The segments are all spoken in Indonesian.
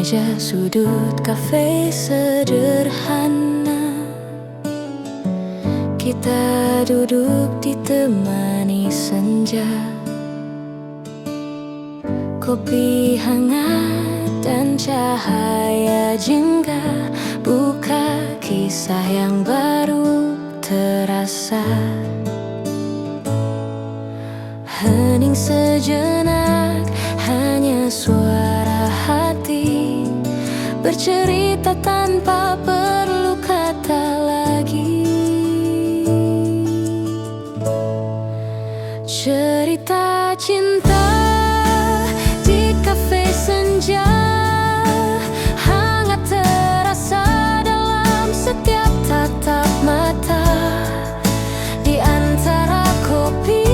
meja sudut kafe sederhana. Kita duduk ditemani senja, kopi hangat dan cahaya jingga buka kisah yang baru terasa. Hening sejenak, hanya suara hati bercerita tanpa perlu kata lagi. Cerita cinta di kafe senja, hangat terasa dalam setiap tatap mata. Di antara kopi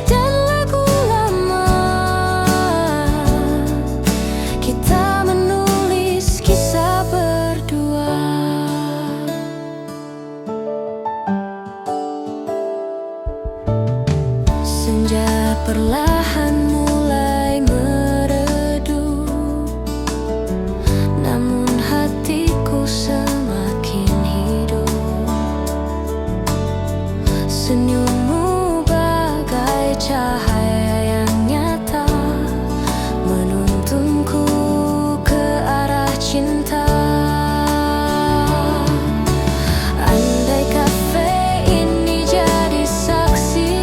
dan lagu lama, kita menulis kisah berdua. Senja perlahan mulai meredup, namun hatiku semakin hidup. Senyummu bagai cahaya yang nyata, menuntunku ke arah cinta. Andai kafe ini jadi saksi,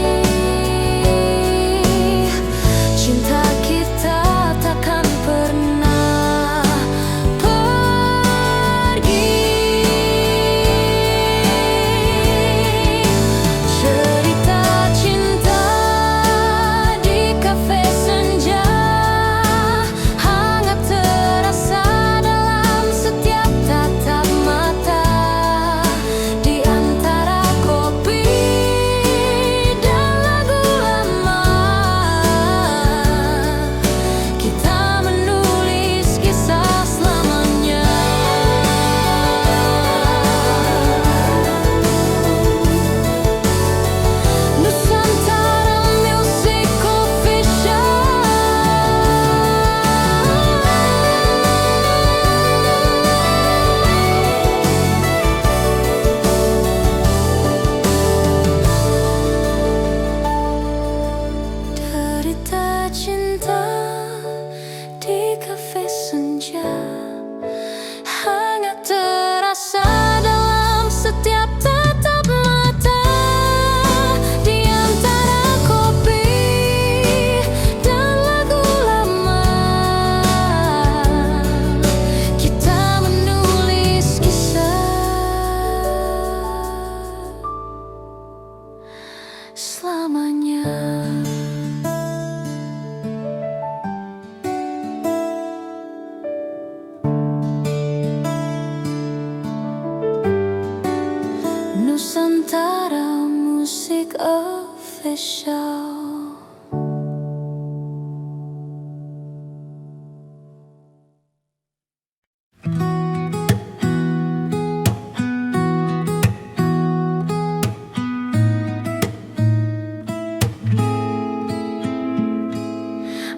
cinta kita takkan pernah pergi. Cerita cinta di kafe senja, hangat terasa dalam setiap tatap mata. Di antara kopi dan lagu lama, kita menulis kisah selamanya. Nusantara Music Official. Derita cinta di kafe senja, hangat terasa dalam setiap tatap mata. Di antara kopi dan lagu lama, kita menulis kisah selamanya. Nusantara Music Official.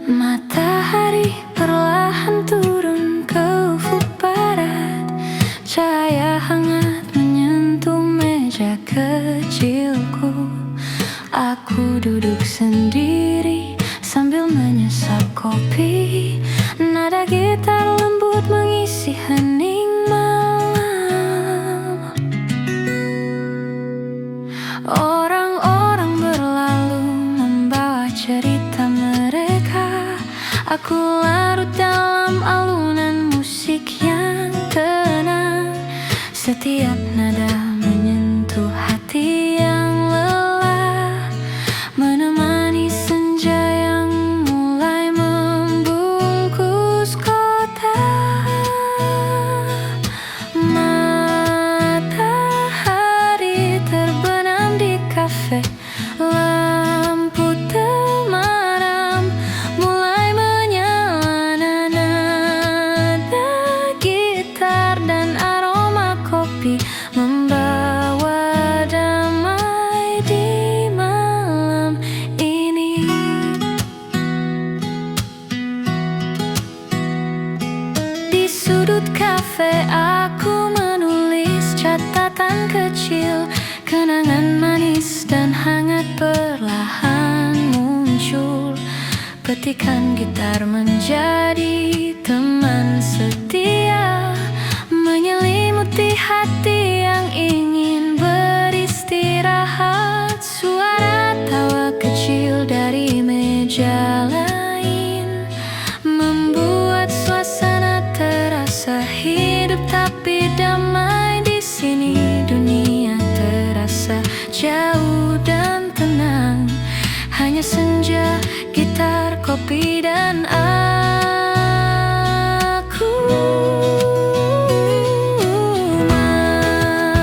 Matahari perlahan turun ke ufuk barat, cahaya hangat menyentuh meja kecilku. Aku duduk sendiri sambil menyesap kopi, nada gitar lembut mengisi hening malam. Orang-orang berlalu membawa cerita mereka, aku larut dalam alunan musik yang tenang. Setiap nada menyentuh hati yang lelah, menemani Di sudut kafe aku menulis catatan kecil, kenangan manis dan hangat perlahan muncul. Petikan gitar menjadi teman setia, menyelimuti hati yang ingin beristirahat. Suara tawa kecil dari meja lain membuat suasana terasa hidup tapi damai. Di sini dunia terasa jauh dan tenang, hanya senja, gitar, kopi, dan aku.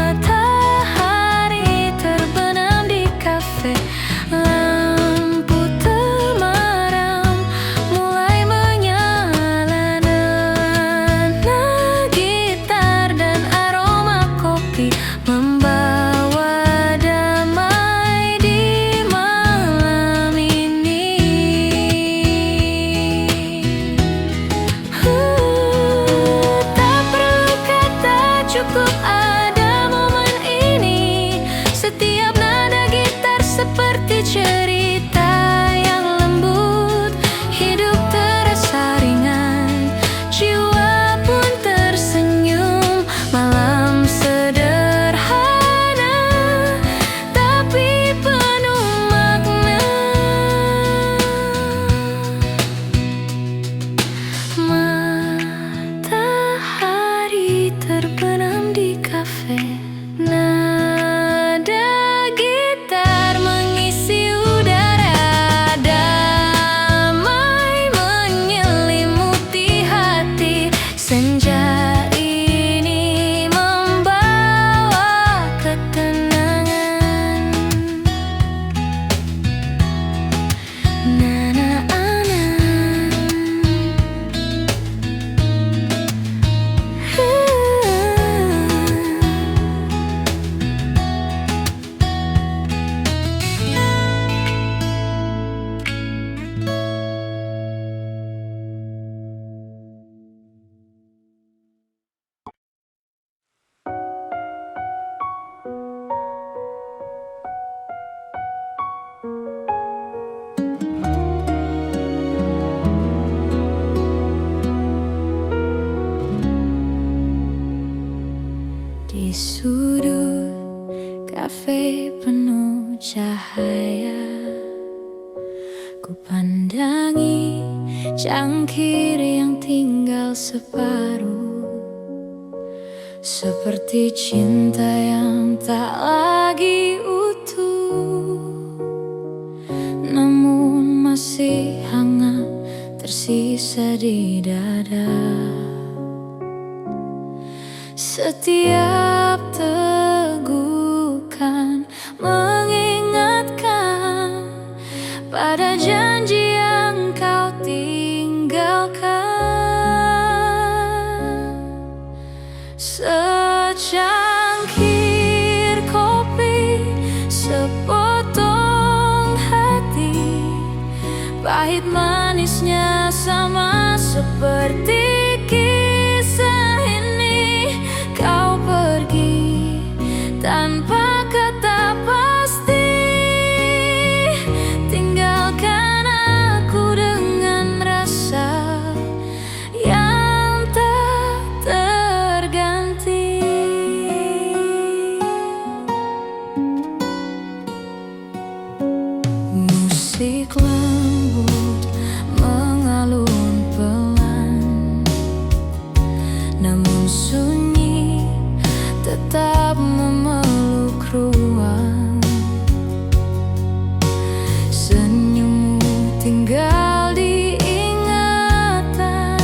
Matahari terbenam di kafe, lampu temaram mulai menyala. Nada gitar dan aroma kopi membawa damai di malam ini. Tak perlu kata, cukup ada momen ini. Setiap nada gitar seperti cerita yang lembut. Hidup terasa ringan, jiwa pun tersenyum. Malam sederhana tapi penuh makna. Matahari terbenam di kafe, nada gitar mengisi udara, damai menyelimuti hati. Senja ini membawa ketenangan. Di sudut kafe penuh cahaya, ku pandangi cangkir yang tinggal separuh, seperti cinta yang tak lagi utuh, namun masih hangat tersisa di dada. Setiap tegukan mengingatkan pada janji yang kau tinggalkan. Secangkir kopi, sepotong hati, pahit manisnya sama seperti kisah ini. Kau pergi tanpa kata pasti, tinggalkan aku dengan rasa yang tak terganti. Musik lembut mengalun pelan, namun sunyi tetap memeluk ruang. Senyummu tinggal di ingatan,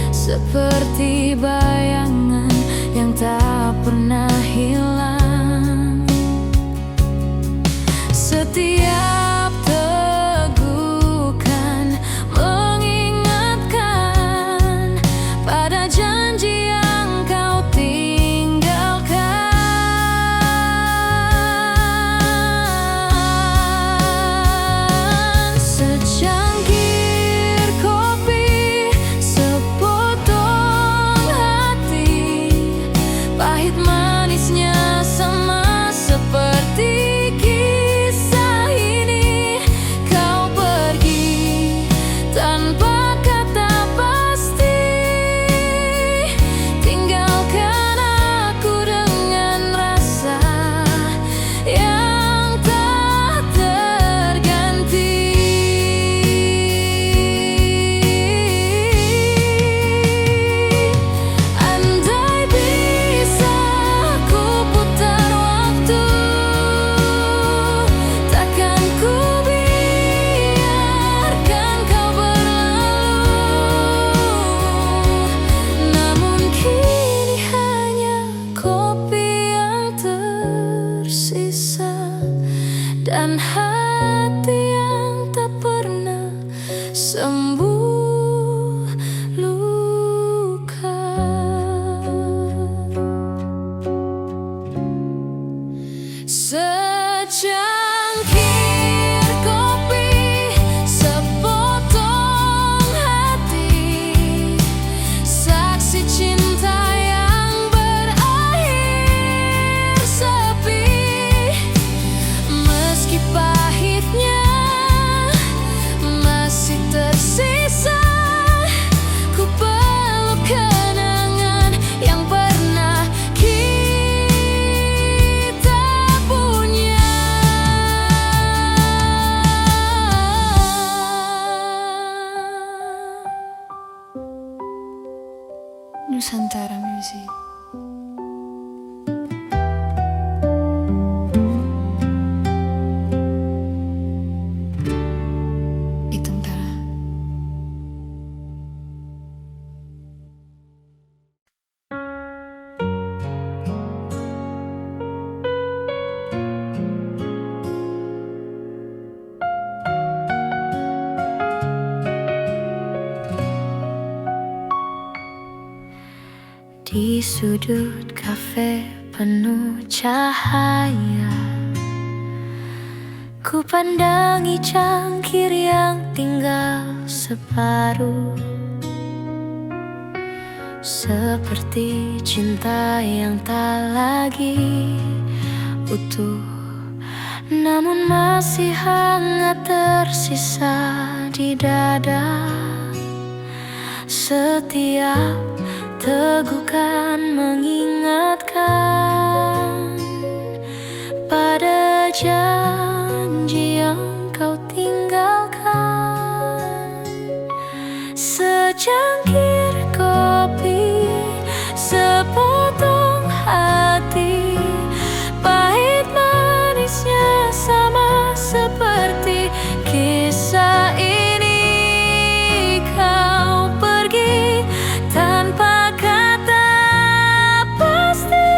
seperti bayangan yang tak pernah hilang. Setiap tegukan mengingatkan pada janji yang kau tinggalkan. Secangkir kopi, sepotong Nusantara Music. Di Tentara. Di sudut kafe penuh cahaya, ku pandangi cangkir yang tinggal separuh, seperti cinta yang tak lagi utuh, namun masih hangat tersisa di dada. Setiap tegukan mengingatkan pada janji yang kau tinggalkan. Secangkir kopi, sepotong hati, pahit manisnya sama seperti kisah ini. Kau pergi tanpa kata pasti,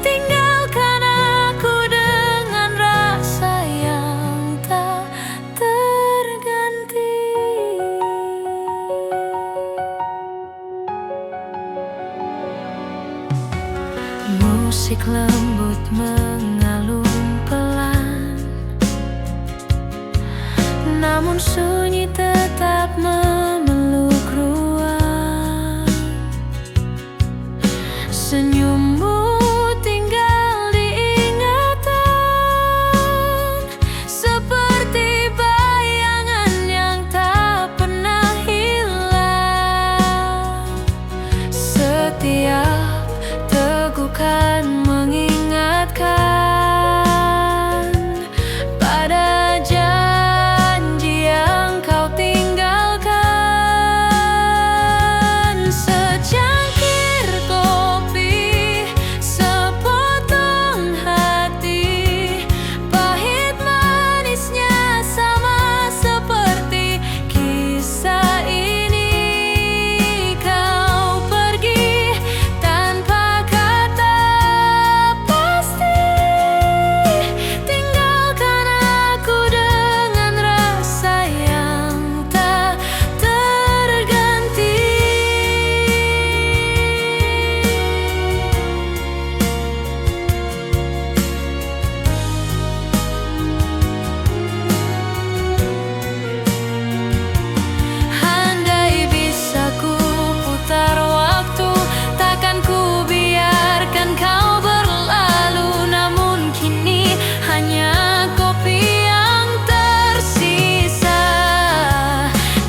tinggalkan aku dengan rasa yang tak terganti. Musik lembut mengalun pelan, namun sunyi tetap memeluk ruang. Senyummu tinggal diingatan, seperti bayangan yang tak pernah hilang. Setiap tegukan mengingatkan pada janji yang kau tinggalkan. Secangkir kopi, sepotong hati, pahit manisnya sama seperti kisah ini. Kau pergi tanpa kata pasti, tinggalkan aku dengan rasa yang tak terganti. Andai bisa ku putar waktu, takkan ku biarkan kau berlalu. Namun kini hanya kopi yang tersisa,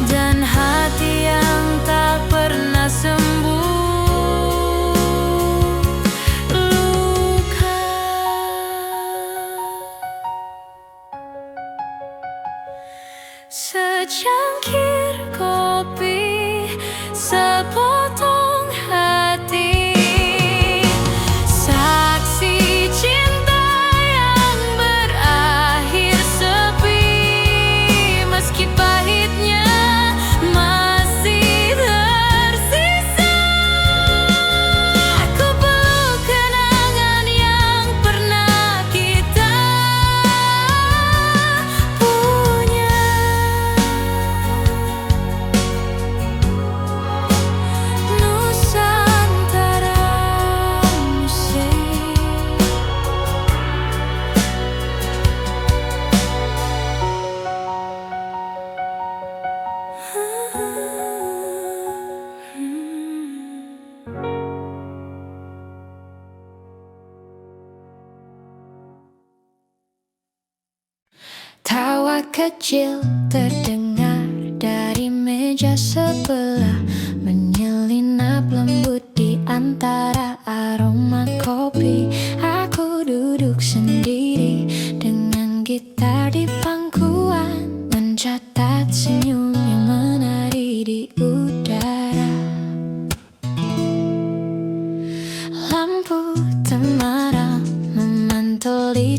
dan hati yang tak pernah sembuh luka. Secangkir kopi, sepotong hati, saksi cinta yang berakhir sepi. Meski pahitnya masih tersisa, aku peluk kenangan yang pernah kita punya. Nusantara Music. Tawa kecil terdengar dari meja sebelah, menyelinap lembut di antara aroma kopi. Aku duduk sendiri dengan gitar di pangkuan, mencatat senyum yang menari di udara.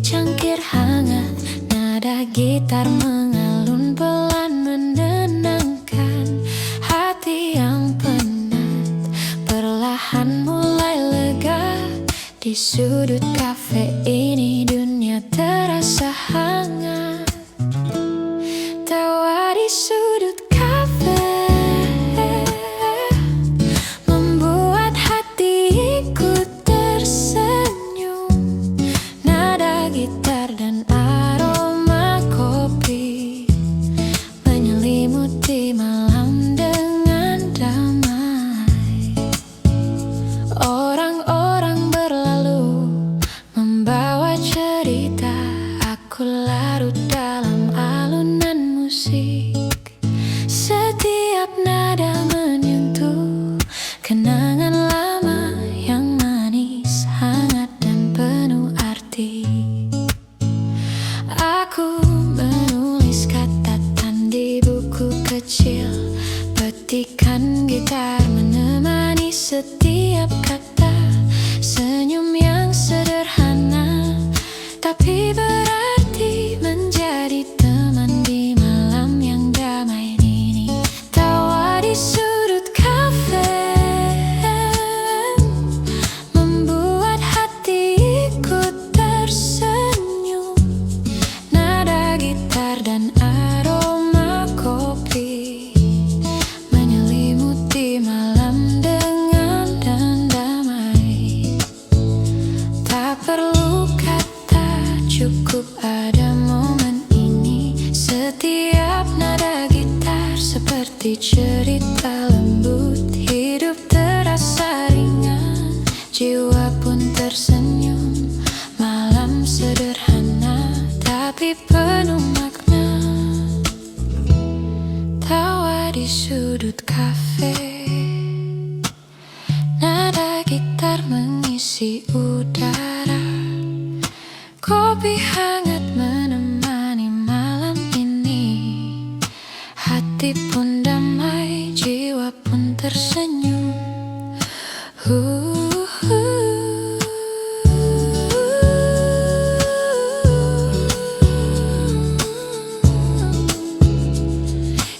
cangkir hangat. Nada gitar mengalun pelan menenangkan hati yang penat. Perlahan mulai lega. Di sudut kafe ini dunia terasa hangat. Tawa di sudut kafe membuat hati ikut tersenyum. Nada gitar dan aroma kopi menyelimuti malam dengan damai. Orang-orang berlalu membawa cerita. Aku larut dalam alunan musik. Setiap nada menyentuh kenangan lama yang manis, hangat dan penuh arti. Aku menulis catatan di buku kecil. Petikan gitar menemani setiap kata. Senyum yang sederhana tapi berarti menjadi teman di malam yang damai ini. Tawa di sudut kafe membuat hati ikut tersenyum. Nada gitar dan aroma kopi menyelimuti malam dengan damai. Tak perlu kata, cukup ada momen ini. Setiap nada gitar seperti cerita lembut. Hidup terasa ringan, jiwa pun tersenyum. Malam sederhana tapi penuh makna. Tawa di sudut kafe, nada gitar mengisi udara. Kopi hangat menemani malam ini. Hati pun damai, jiwa pun tersenyum.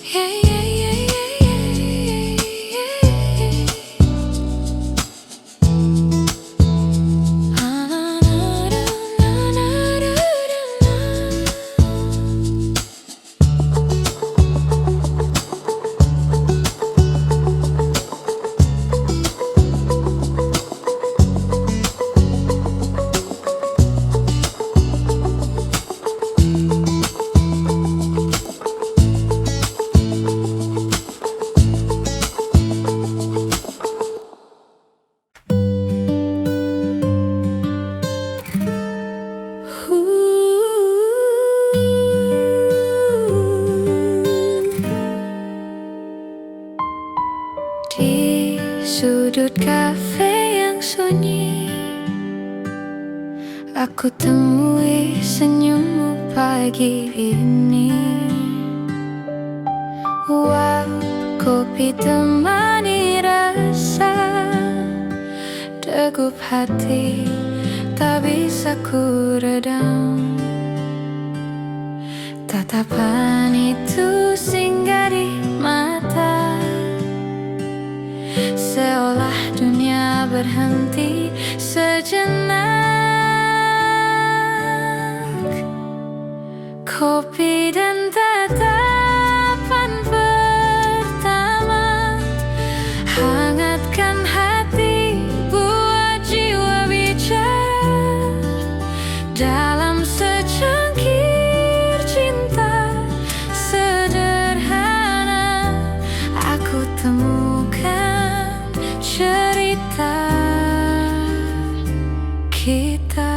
Yeah, yeah, yeah, yeah, yeah, yeah. Di sudut kafe yang sunyi, aku temui senyummu pagi ini. Wow, kopi temani rasa. Degup hati tak bisa ku redam. Tatapan itu singgah di mata, seolah dunia berhenti sejenak. Kopi dan tatapan pertama hangatkan hati, buat jiwa bicara. Dalam secangkir cinta sederhana, aku temukan cerita kita.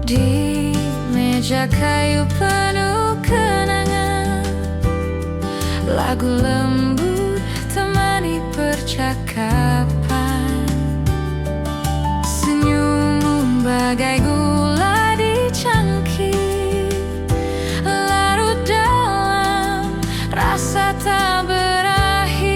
Di meja kayu penuh kenangan, lagu lembut temani percakapan. Senyummu bagai gula di cangkir, larut dalam rasa tak berakhir.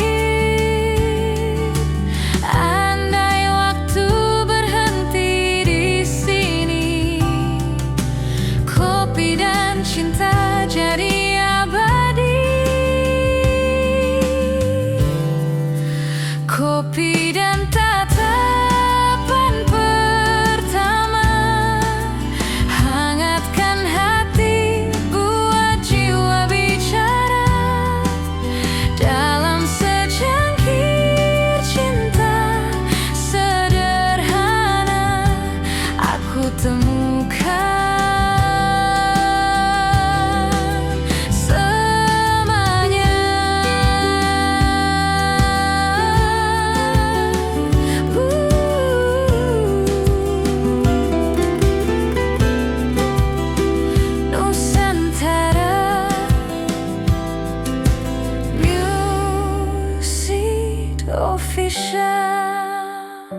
Coffee Shop.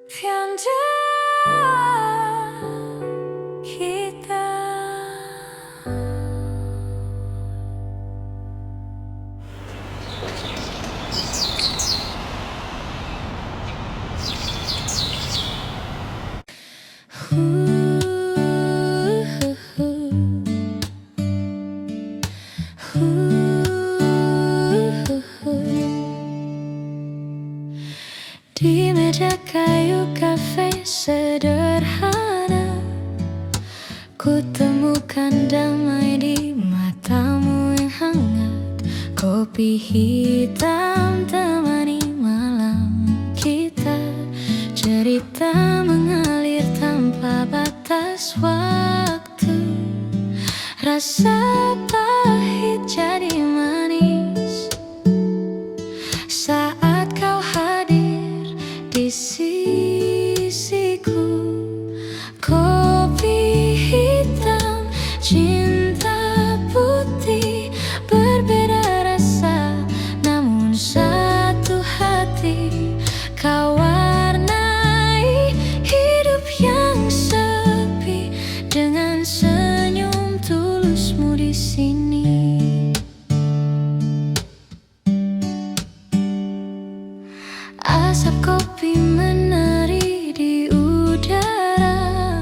Piange kita. Di meja kayu kafe sederhana, ku temukan damai di matamu yang hangat. Kopi hitam temani malam kita, cerita mengalir tanpa batas waktu. Rasa pahit jadi manis saat kau hadir di sisiku. Kopi hitam, cinta putih, berbeda rasa namun satu hati. Kau warnai hidup yang sepi dengan senyum tulusmu di sini. Asap kopi menari di udara,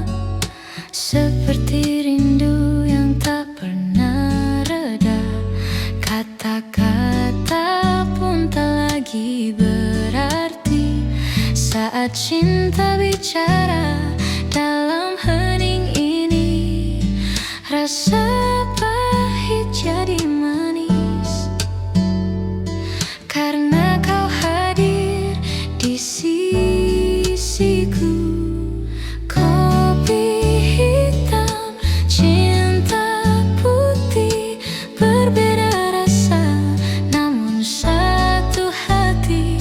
seperti rindu yang tak pernah reda. Kata-kata pun tak lagi berarti saat cinta bicara dalam hening ini. Rasa pahit jadi manis karena kau hadir di sisiku. Kopi hitam, cinta putih, berbeda rasa namun satu hati.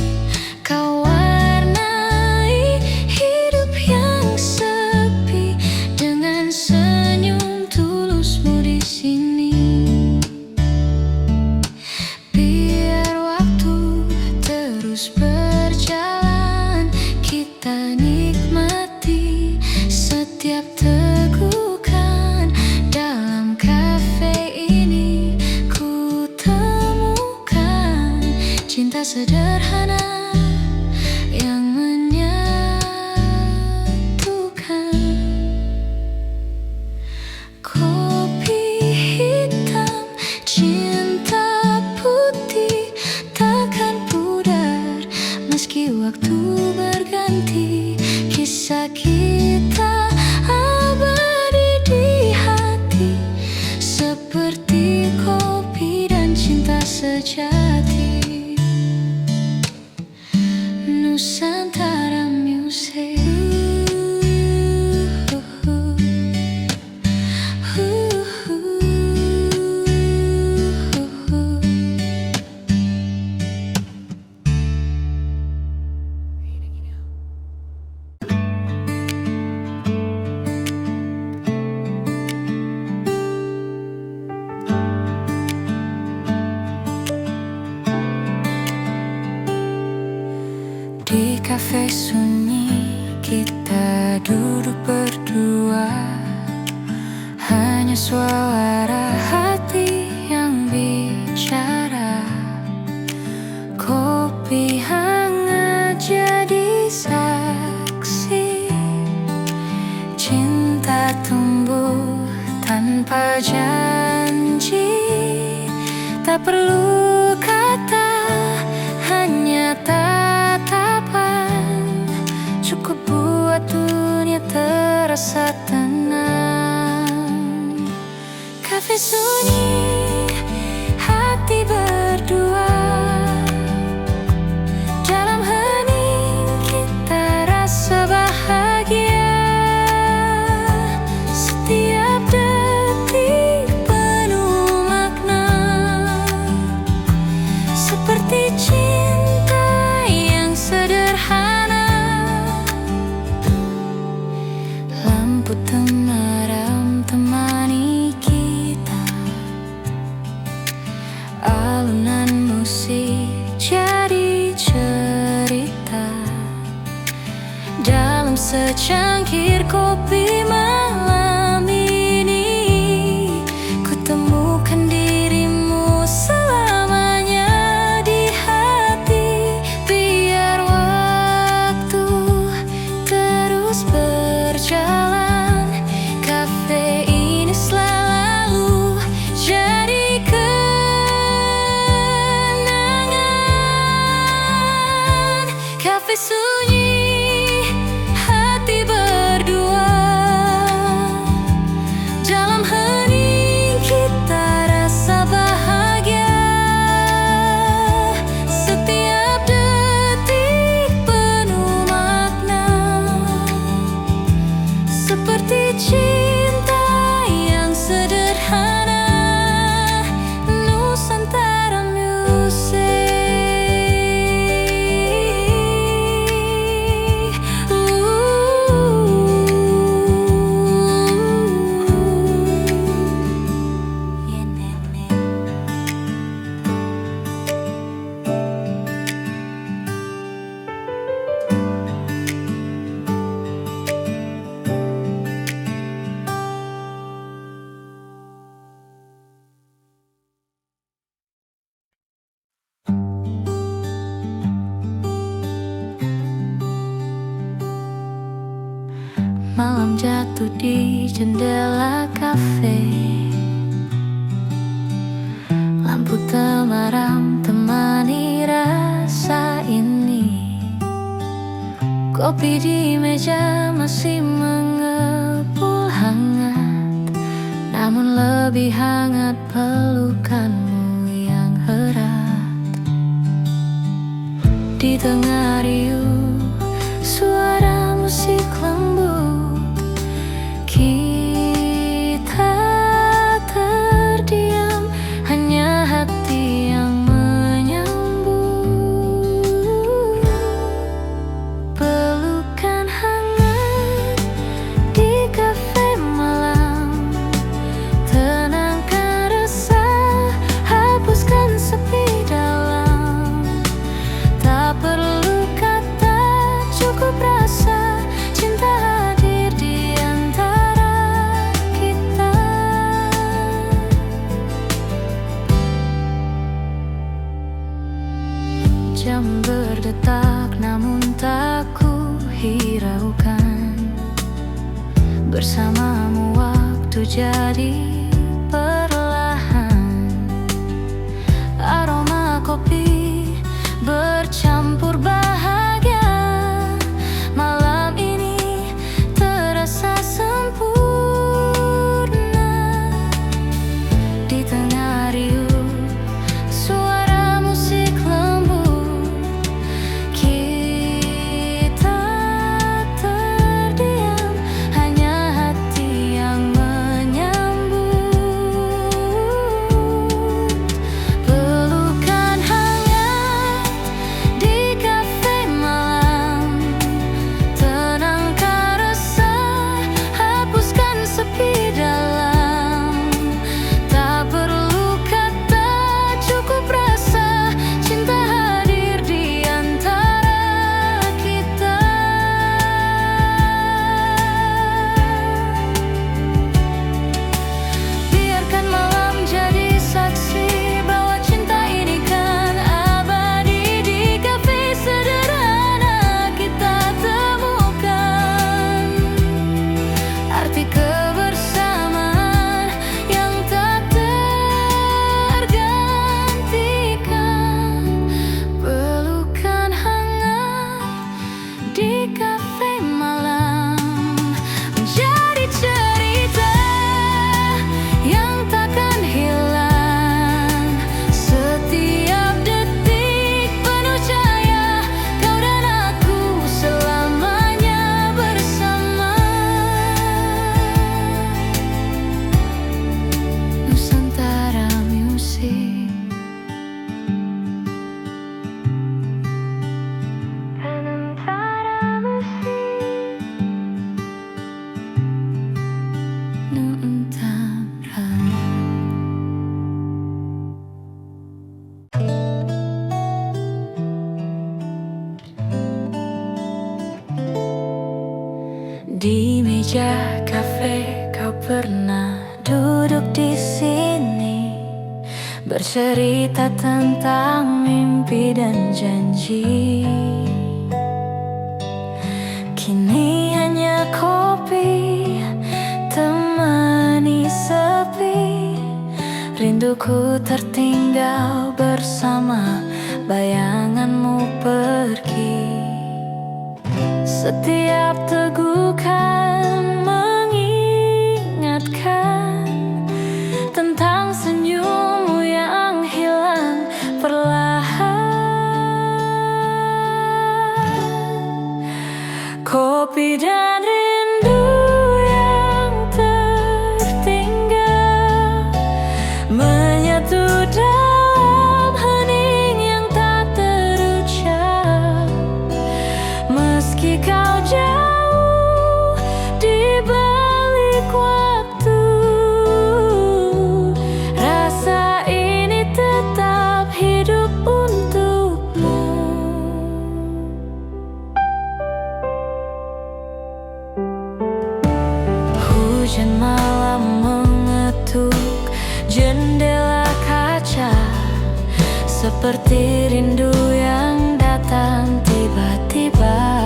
Kau warnai hidup yang sepi dengan senyum tulusmu di sini. Biar waktu terus berjalan, kita nikmati setiap tegukan. Dalam kafe ini ku temukan cinta sederhana yang menyatukan. Kopi hitam, cinta putih, takkan pudar meski waktu berganti. Kisah kita abadi di hati, seperti kopi dan cinta sejati. Nusantara Music. Di kafe sunyi kita duduk berdua, hanya suara hati yang bicara. Kopi hangat jadi saksi, cinta tumbuh tanpa janji. Tak perlu kata, hanya tatapan, cukup buat dunia terasa tenang. Kafe sunyi, hati berdua, dalam hening kita rasa bahagia. Setiap detik penuh makna, seperti cinta yang sederhana. Lampu temaram temani kita, butir kopi malam ini, ku temukan dirimu selamanya di hati. Biar waktu terus berjalan, kafe ini selalu jadi kenangan. Kafe sunyi, hati berdua, dalam hening kita rasa bahagia. Setiap detik penuh makna, seperti cinta yang sederhana. Nusantara Music. Malam jatuh di jendela kafe, lampu temaram temani rasa ini. Kopi di meja masih mengepul hangat, namun lebih hangat pelukanmu yang erat. Di tengah riuh suara musik lembut, kita terdiam, hanya hati yang menyambut. Pelukan hangat di kafe malam, tenangkan resah, hapuskan sepi dalam. Tak perlu kata, cukup rasa, cinta hadir di antara kita. Jam berdetak namun tak ku hiraukan, bersamamu waktu jadi perlahan. Aroma kopi bercampur bahagia, malam ini terasa sempurna. Di tengah riuh suara musik lembut, kita terdiam, hanya hati yang menyambut. meja kafe kau pernah duduk di sini, bercerita tentang mimpi dan janji. Kini hanya kopi temani sepi, rinduku tertinggal bersama bayanganmu pergi. Setiap tegukan mengingatkan tentang senyummu yang hilang perlahan. Kopi dan rindu yang tertinggal menyatu dalam hening yang tak terucap. Meski kau jauh di balik waktu, rasa ini tetap hidup untukmu. Hujan malam mengetuk jendela kaca, seperti rindu yang datang tiba-tiba.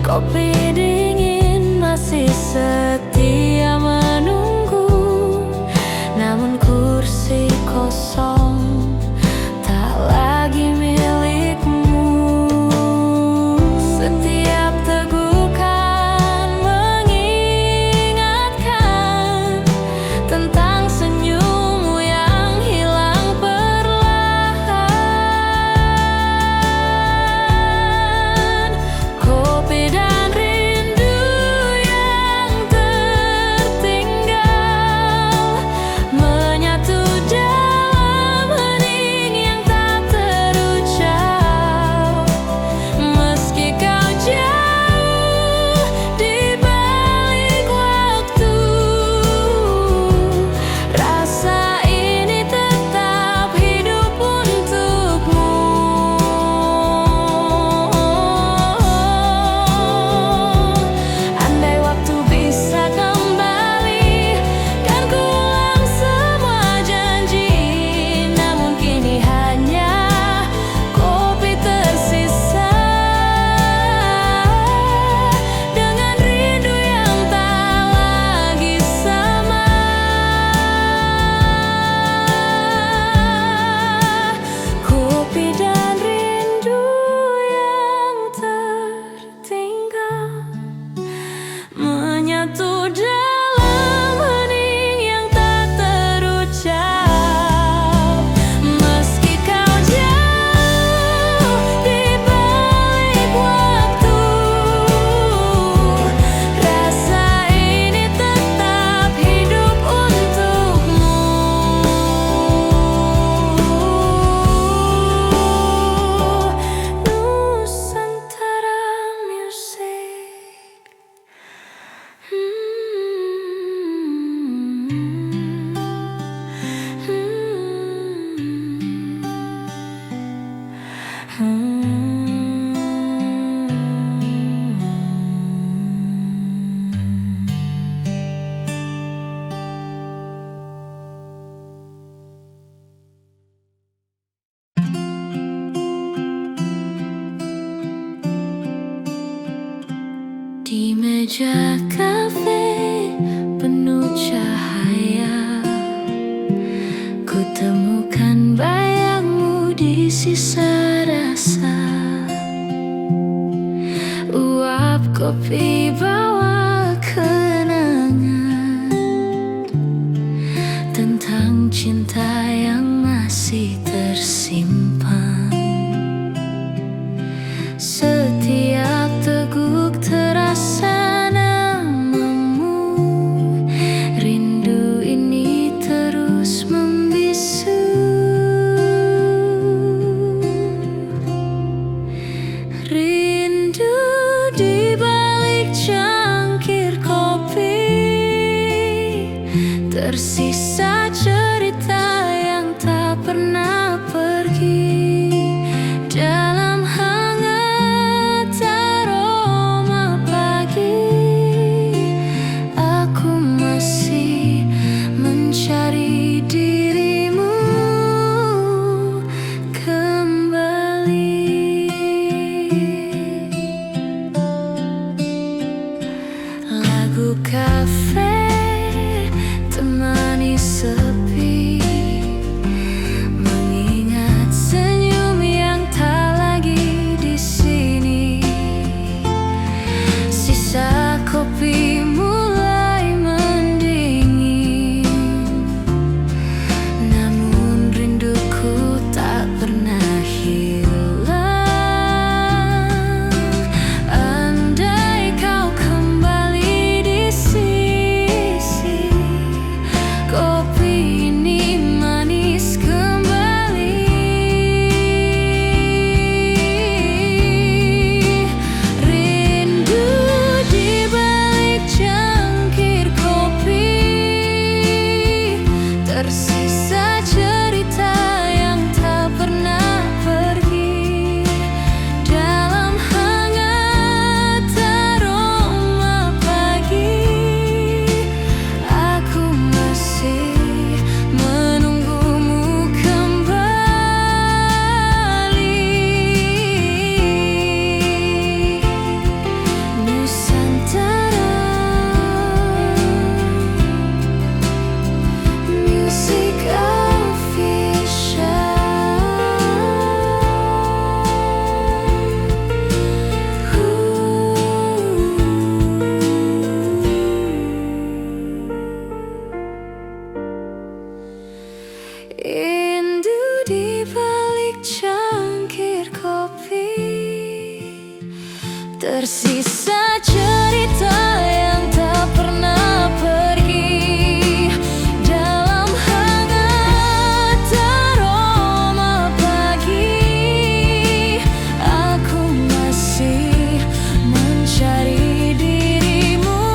Kopi dingin masih setia menunggu, namun kursi kosong tak lagi milikmu. Setiap tegukan mengingatkan tentang senyummu yang hilang perlahan. Kopi dan rindu yang tertinggal menyatu dalam hening yang tak terucap. Meski kau jauh di balik waktu, rasa ini tetap hidup untukmu. Andai waktu bisa kembali, kan ku ulang semua janji, namun kini hanya kopi tersisa dengan rindu yang tak lagi sama. Kopi dan rindu yang tertinggal menyatu dalam hening yang tak terucap. Meski kau jauh di balik waktu, rasa ini tetap hidup untukmu. Nusantara Music. Di meja kafe penuh cahaya, ku temukan bayangmu di sisa rasa. Uap kopi bawa kenangan tentang cinta yang masih tersimpan. Setiap teguk terasa namamu, rindu ini terus membisu. Rindu di balik cangkir kopi, tersisa cerita Kisah cerita yang tak pernah pergi dalam hangat aroma pagi. Aku masih mencari dirimu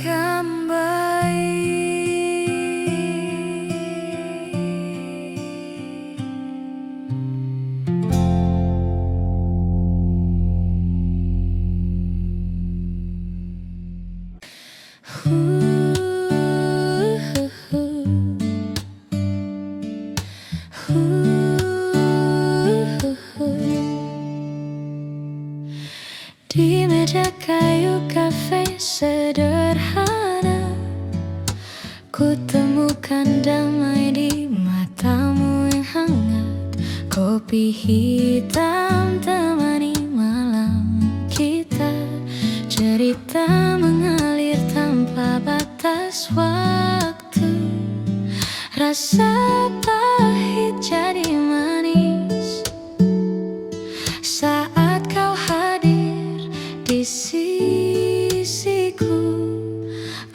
kembali. Di meja kayu kafe sederhana, ku temukan damai di matamu yang hangat. Kopi hitam temani malam kita, cerita mengalir tanpa batas waktu. Rasa pahit jadi manis saat kau hadir di sisiku.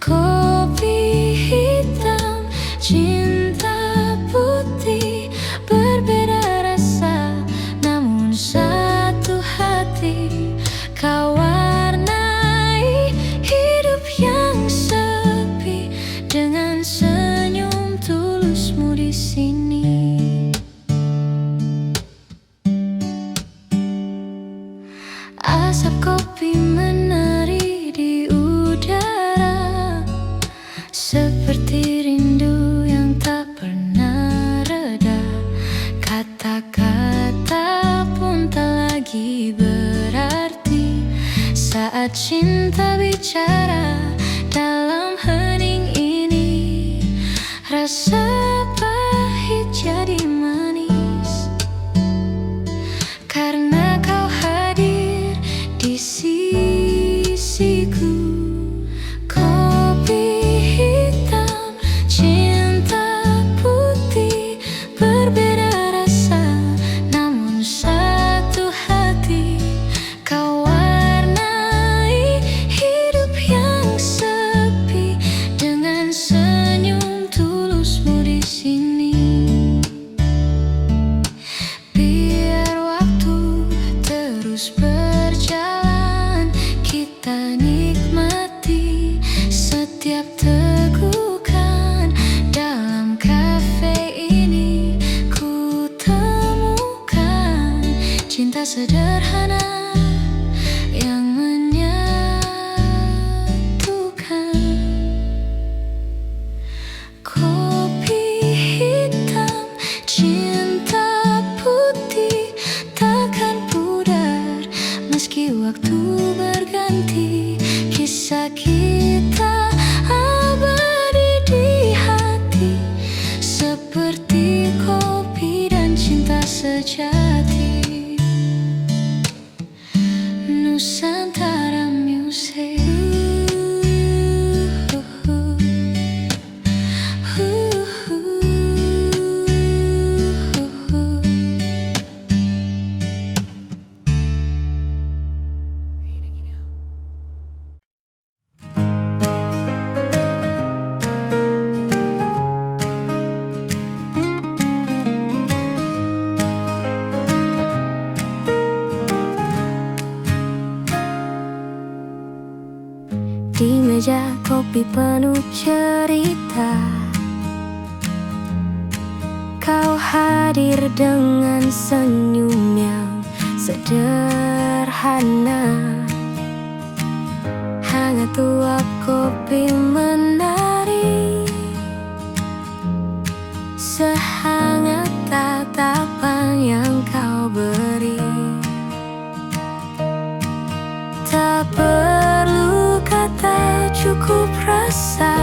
Kopi hitam, cinta putih, berbeda rasa namun satu hati. Kau warnai hidup yang sepi dengan senyum tulusmu di sini. Asap kopi menari di udara, seperti rindu yang tak pernah reda. Kata-kata pun tak lagi berarti saat cinta bicara dalam hening ini. Rasa pahit jadi manis karena kau hadir di sisiku. Kopi hitam, cinta putih, berbeda rasa namun satu hati. Kau warnai hidup yang sepi dengan senyum tulusmu di sini. Biar waktu terus berjalan, kita nikmati setiap tegukan. Dalam kafe ini ku temukan cinta sederhana yang menyatukan. Kopi hitam, cinta putih, takkan pudar meski waktu berganti. Kisah kita abadi di hati, seperti kopi dan cinta sejati. Nusantara Music. Di meja kopi penuh cerita, kau hadir dengan senyum yang sederhana. Hangat uap kopi menari, sehangat tatapan yang kau beri. Tak perlu kata, cukup rasa.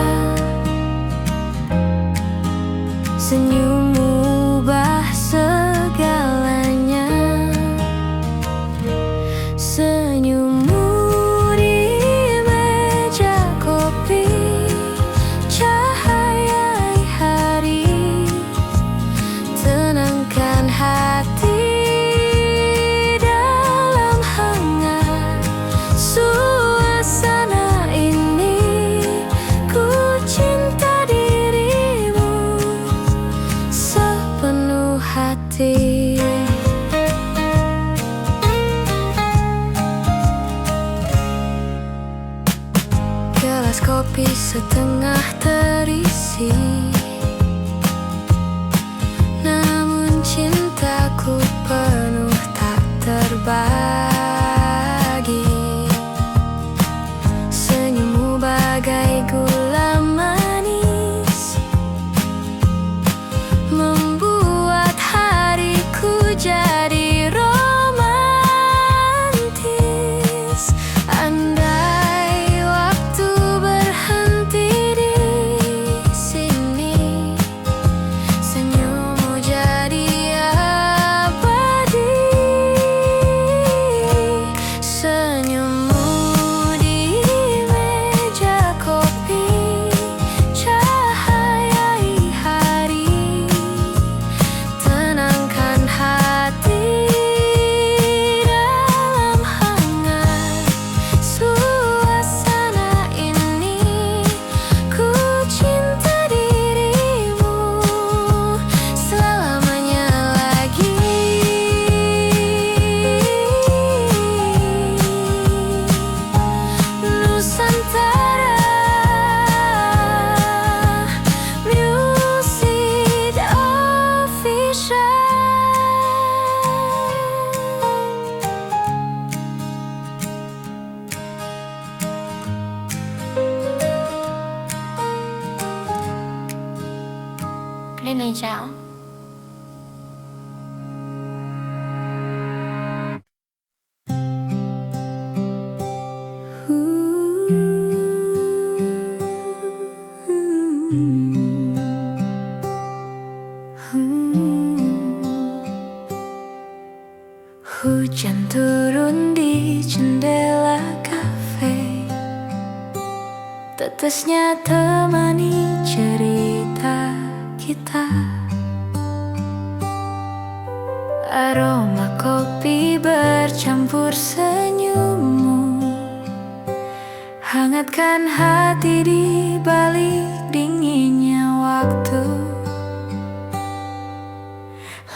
Senyummu ubah segalanya. Senyummu di meja kopi, setengah terisi, namun cintaku penuh tak terbagi. Senyummu bagai gula manis, membuat hariku jadi romantis. Andai waktu berhenti di sini, senyummu jadi abadi. Senyummu di meja kopi, cahayai hari, tenangkan hati dalam hangat suasana ini. Ku cinta dirimu selamanya lagi. Nusantara Music Official. Lên này chào. Hujan turun di jendela kafe, tetesnya temani cerita kita. Aroma kopi bercampur senyummu, hangatkan hati di balik dinginnya waktu.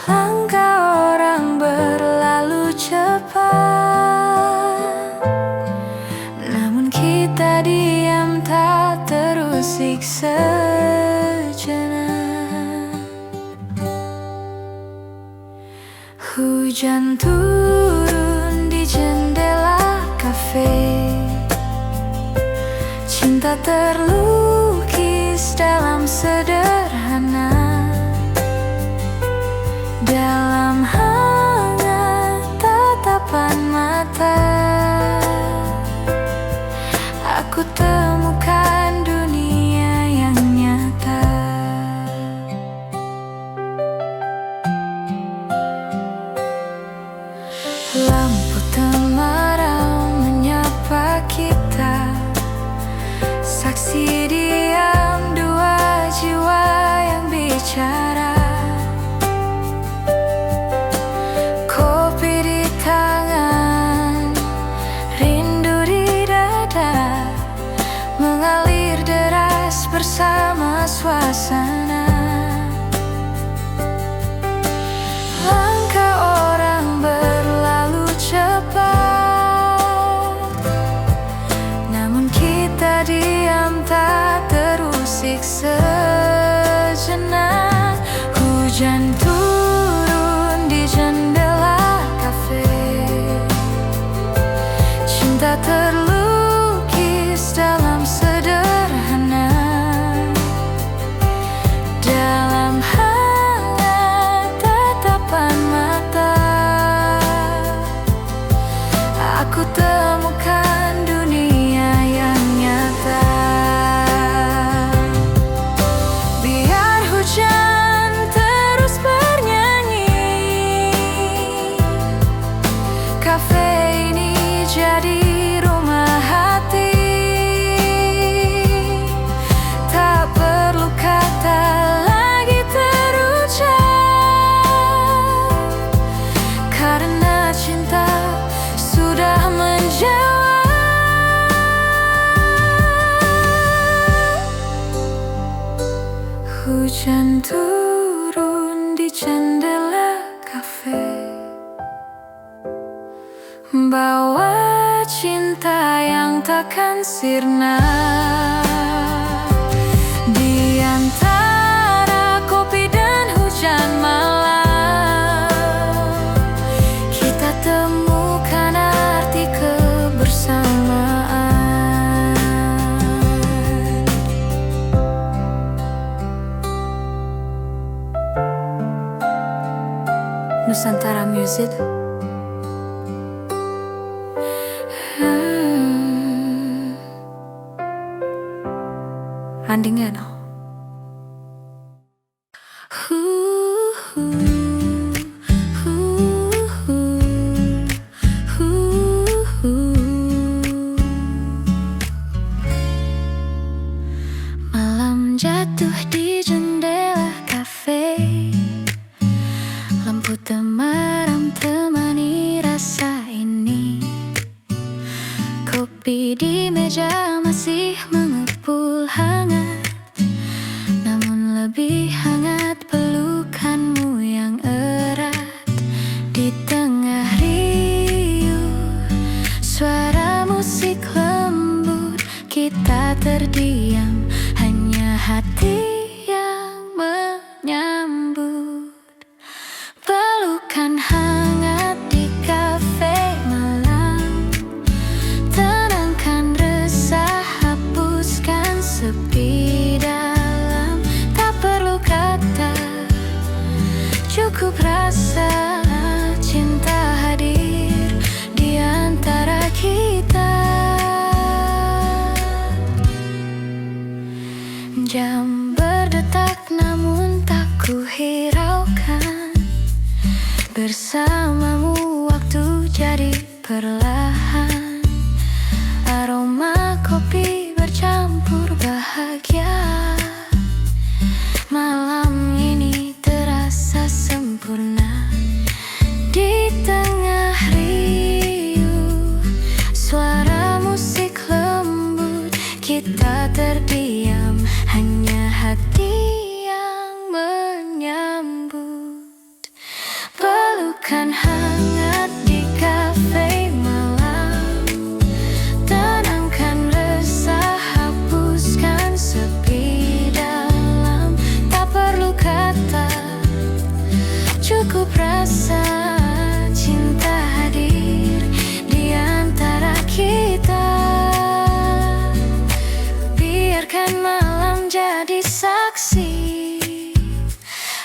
Langkah orang berlalu cepat, namun kita diam tak terusik sejenak. Hujan turun di jendela kafe, cinta terlukis dalam sederhana. Dalam hangat tatapan mata, aku temukan dunia yang nyata. Lampu temaram menyapa kita, saksi diam dua jiwa yang bicara. Kopi di tangan, rindu di dada, mengalir deras bersama suasana. Langkah orang berlalu cepat, namun kita diam tak terusik sejenak. Hujan turun di jendela kafe, cinta terlukis dalam sederhana. Dalam hangat tatapan mata, aku temukan dunia yang nyata. Biar hujan terus bernyanyi, kafe ini jadi rumah hati. Tak perlu kata lagi terucap, karena cinta sudah menjawab. Hujan turun di jendela kafe, bawa cinta yang takkan sirna. it? Andingan oh. Malam jatuh di jendela kafe, lampu temaram temani rasa ini. Kopi di meja masih mengepul hangat, namun lebih hangat pelukanmu yang erat. Di tengah riuh suara musik lembut, kita terdiam, hanya hati yang menyambut. Pelukan hangat di kafe malam, tenangkan resah, hapuskan sepi dalam. Tak perlu kata, cukup rasa cinta hadir di antara kita. Jam berdetak namun tak ku hiraukan, bersamamu waktu jadi perlahan. Aroma kopi bercampur bahagia, malam ini terasa sempurna. Di tengah riuh suara musik lembut, kita terdiam, hanya hati yang menyambut. Pelukan hangat di kafe malam, tenangkan resah, hapuskan sepi dalam. Tak perlu kata, cukup rasa cinta hadir di antara kita. Biarkan malam jadi saksi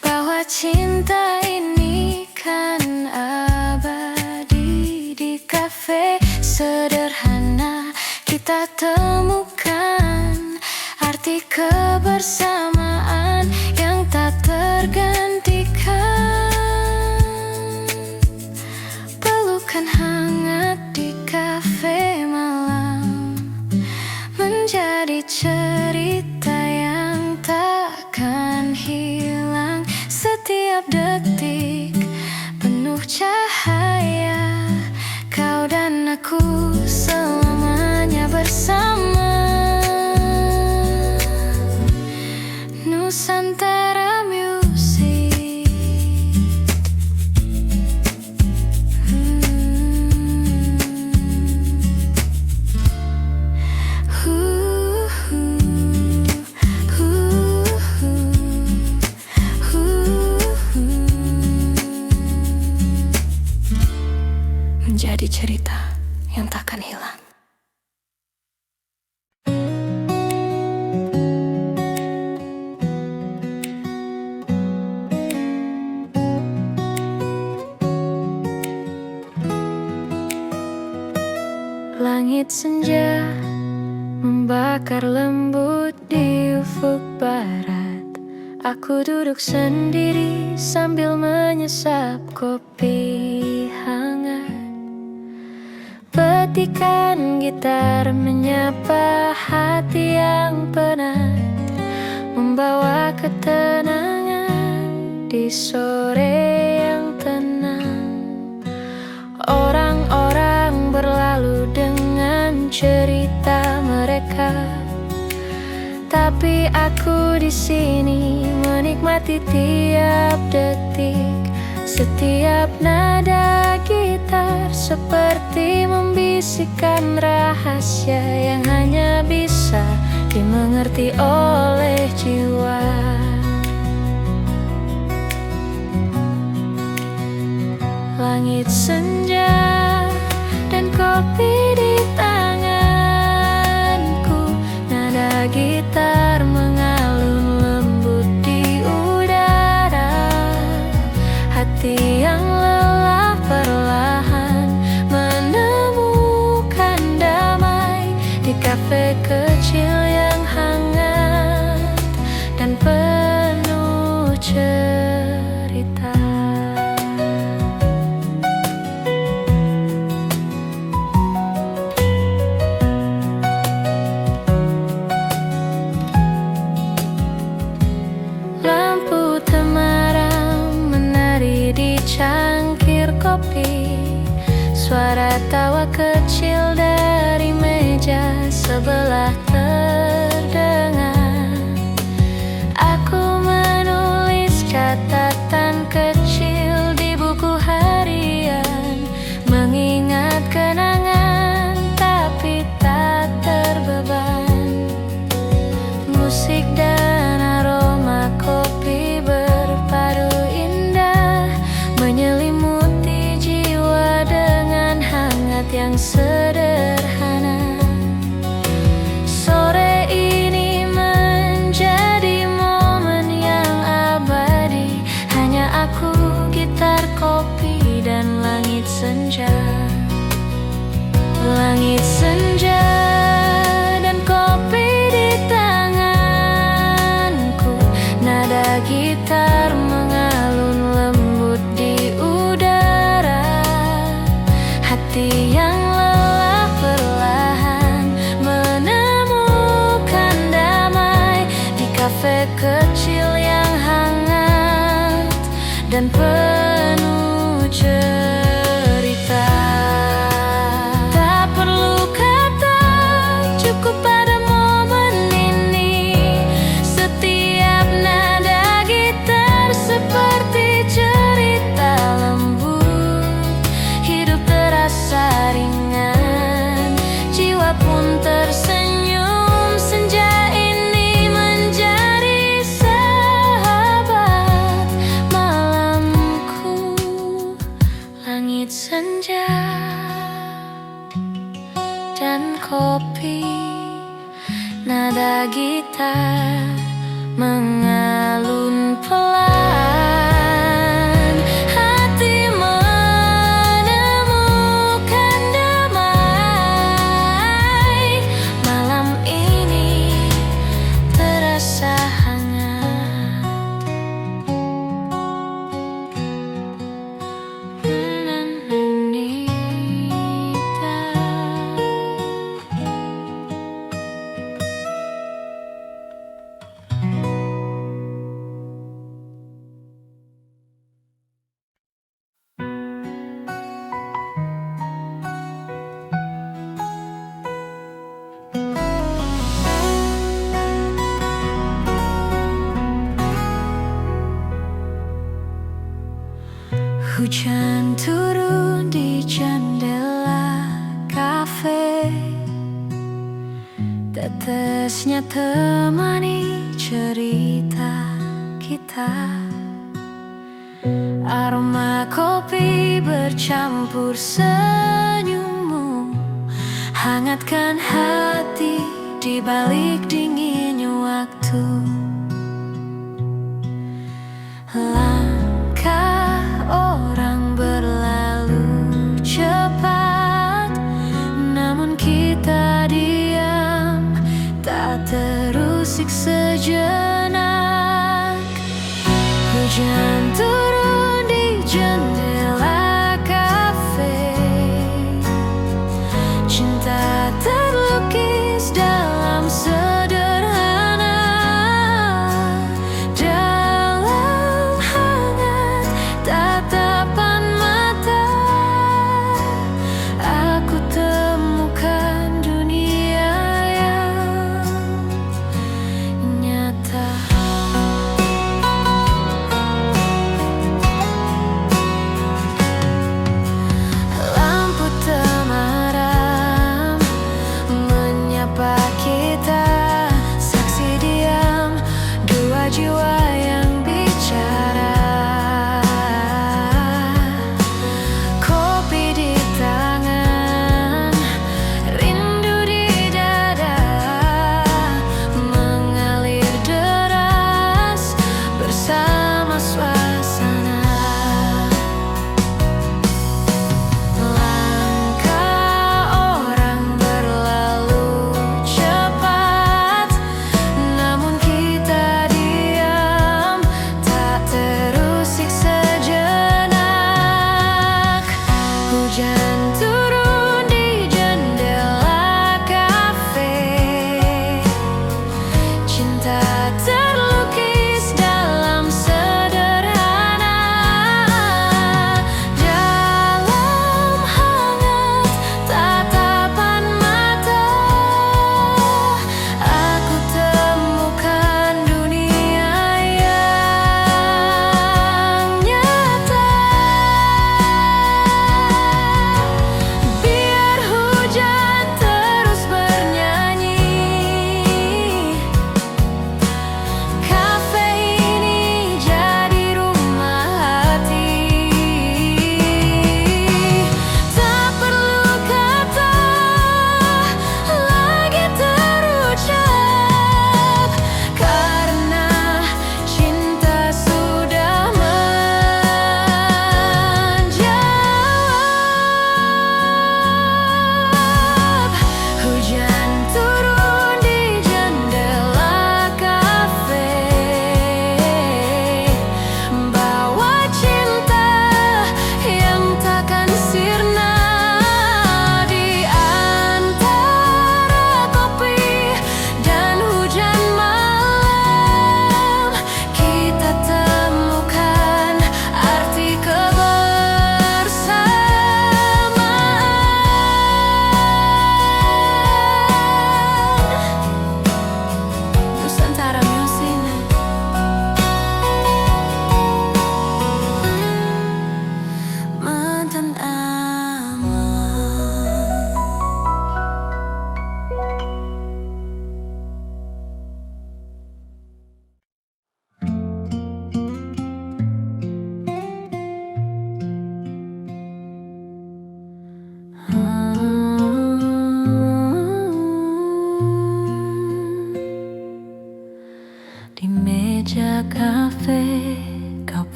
bahwa cinta ini kan abadi. Di kafe sederhana kita temukan arti kebersamaan yang tak tergantikan. Pelukan hangat di kafe malam menjadi cerita yang takkan hilang. Setiap detik penuh cahaya, kau dan aku selamanya bersama. Nusantara Music. Menjadi cerita yang takkan hilang. Langit senja membakar lembut di ufuk barat. Aku duduk sendiri sambil menyesap kopi hangat. Petikan gitar menyapa hati yang penat, membawa ketenangan di sore yang tenang. Orang-orang berlalu dengan cerita mereka, tapi aku di sini menikmati tiap detik. Setiap nada gitar seperti membisikkan rahasia yang hanya bisa dimengerti oleh jiwa. Langit senja dan kopi di tanganku, nada gitar mengalun lembut di udara. Hati yang lelah Suara tawa kecil dari meja sebelah terdengar. Aku menulis catatan kecil di buku harian, mengingat kenangan tapi tak terbeban. Musik dan aroma kopi berpadu indah, menyelimuti jiwa dengan hangat yang sederhana. Sore ini menjadi momen yang abadi, hanya aku, gitar, kopi, dan langit senja. Langit senja dan kopi di tanganku, nada gitar mengalun lembut di udara. Hati yang lelah perlahan menemukan damai di kafe kecil yang hangat dan penuh cerita. Tak perlu kata, cukup pada momen ini. Setiap nada gitar seperti cerita lembut. Hidup terasa ringan, jiwa pun tersenyum. Senja ini menjadi sahabat malamku. Langit senja dan kopi, nada gitar mengalun pelan. Hati menemukan damai. Malam ini terasa hangat. Hujan turun di jendela kafe, tetesnya temani cerita kita. Aroma kopi bercampur senyummu, hangatkan hati di balik dinginnya waktu. Langkah orang berlalu cepat, namun kita diam, tak terusik sejenak. Hujan turun di jendela kafe, cinta terlukis dalam sederhana. Dalam hangat tatapan mata, aku temukan dunia yang nyata.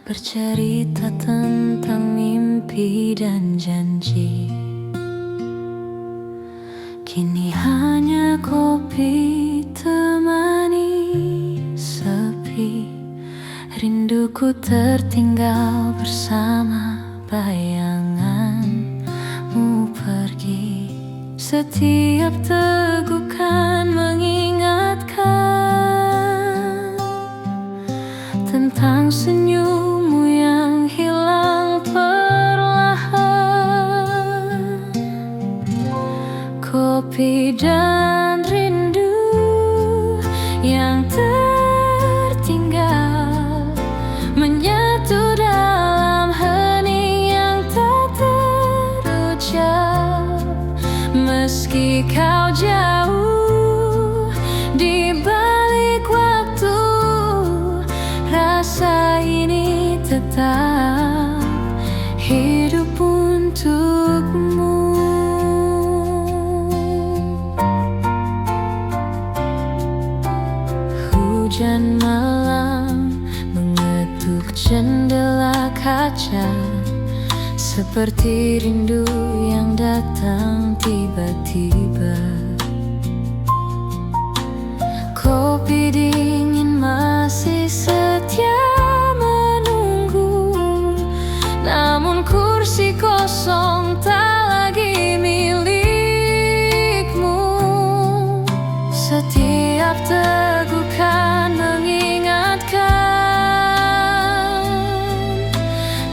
bercerita tentang mimpi dan janji. Kini hanya kopi temani sepi. Rinduku tertinggal bersama bayanganmu pergi. Setiap tegukan mengingatkan tentang senyummu yang hilang perlahan. Kopi dan rindu yang tertinggal menyatu dalam hening yang tak terucap. Meski kau jauh di balik waktu, rasa ini tetap hidup untukmu. Hujan malam mengetuk jendela kaca, seperti rindu yang datang tiba-tiba. Kopi dingin masih setia menunggu, namun kursi kosong tak lagi milikmu. Setiap tegukan mengingatkan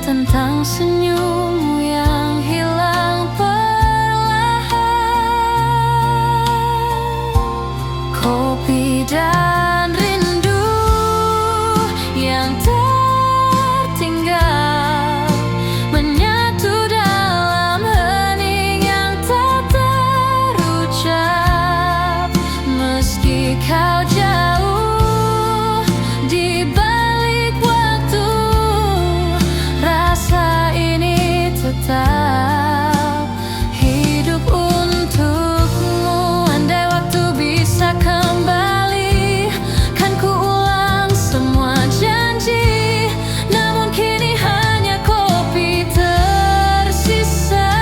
tentang senyummu yang hilang perlahan. Kopi dan rindu yang tertinggal menyatu dalam hening yang tak terucap. Meski kau jauh di balik waktu, rasa ini tetap hidup untukmu. Andai waktu bisa kembali, kan ku ulang semua janji. Namun kini hanya kopi tersisa,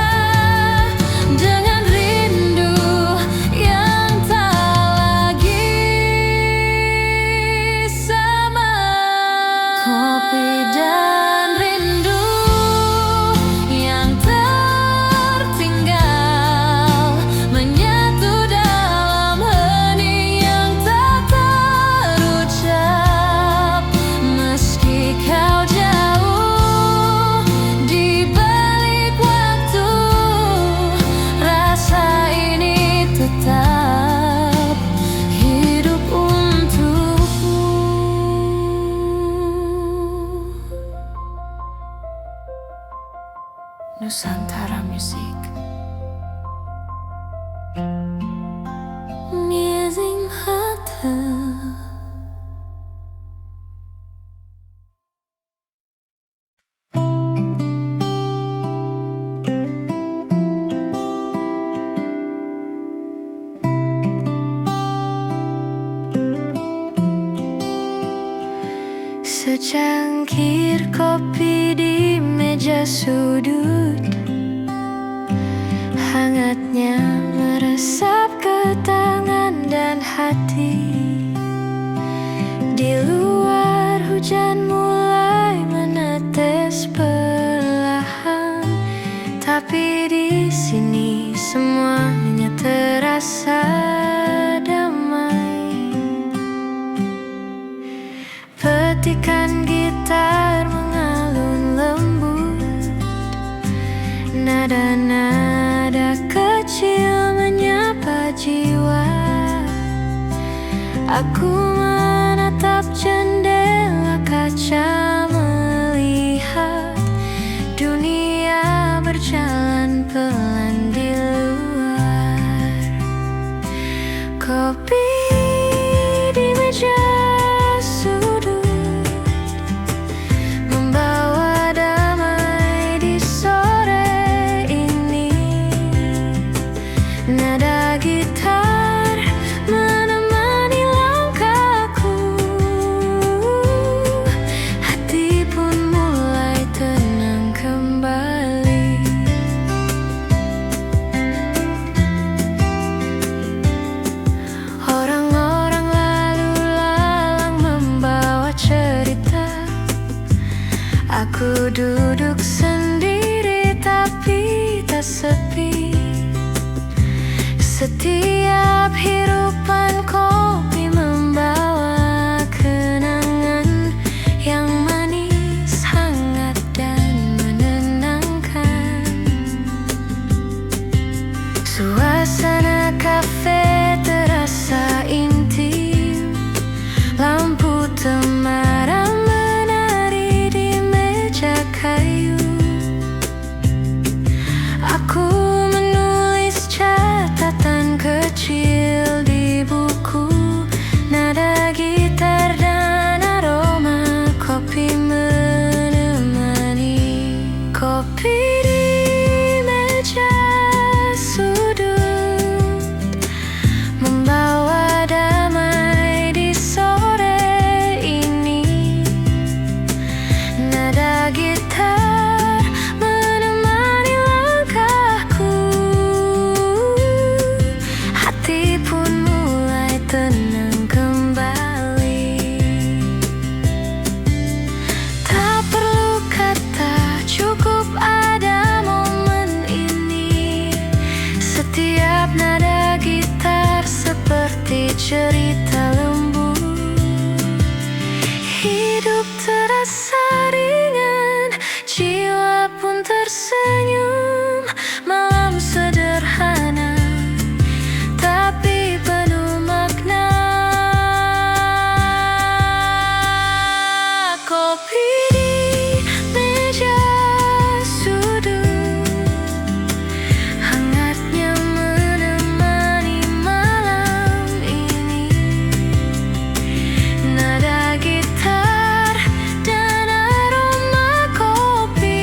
dengan rindu yang tak lagi sama. Kopi dan rindu yang tertinggal menyatu dalam hening yang tak terucap. Meski kau jauh di balik waktu, rasa ini tetap hidup untukmu. Nusantara Music. Amazing Hotel. Secangkir kopi di meja sudut, hangatnya meresap ke tangan dan hati. Di luar hujan mulai menetes perlahan, tapi di sini semuanya terasa damai. Petikan gitar mengalun lembut, nada-nada kecil menyapa jiwa. Aku menatap jendela kaca, melihat dunia berjalan pelan di luar. Kopi di meja sudut membawa damai di sore ini. Nada gitar menemani langkah Aku duduk sendiri tapi tak sepi. Setiap hirupan kopi membawa kenangan yang manis, hangat dan menenangkan. Suasana kafe terasa intim, lampu temaram menari di meja kayu. Aku menulis catatan kecil di buku, nada gitar dan aroma kopi menemani. Kopi di meja sudut membawa damai di sore ini. Nada gitar menemani langkahku, hati pun mulai tenang kembali. Tak perlu kata, cukup ada momen ini. Setiap nada gitar seperti cerita lembut. Hidup terasa ringan, jiwa pun tersenyum. Malam sederhana tapi penuh makna. Kopi di meja sudut, hangatnya menemani malam ini. Nada gitar dan aroma kopi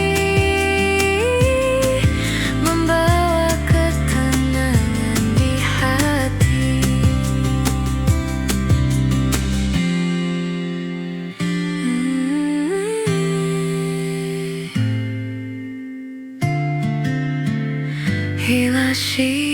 membawa ketenangan di hati. Hiwashi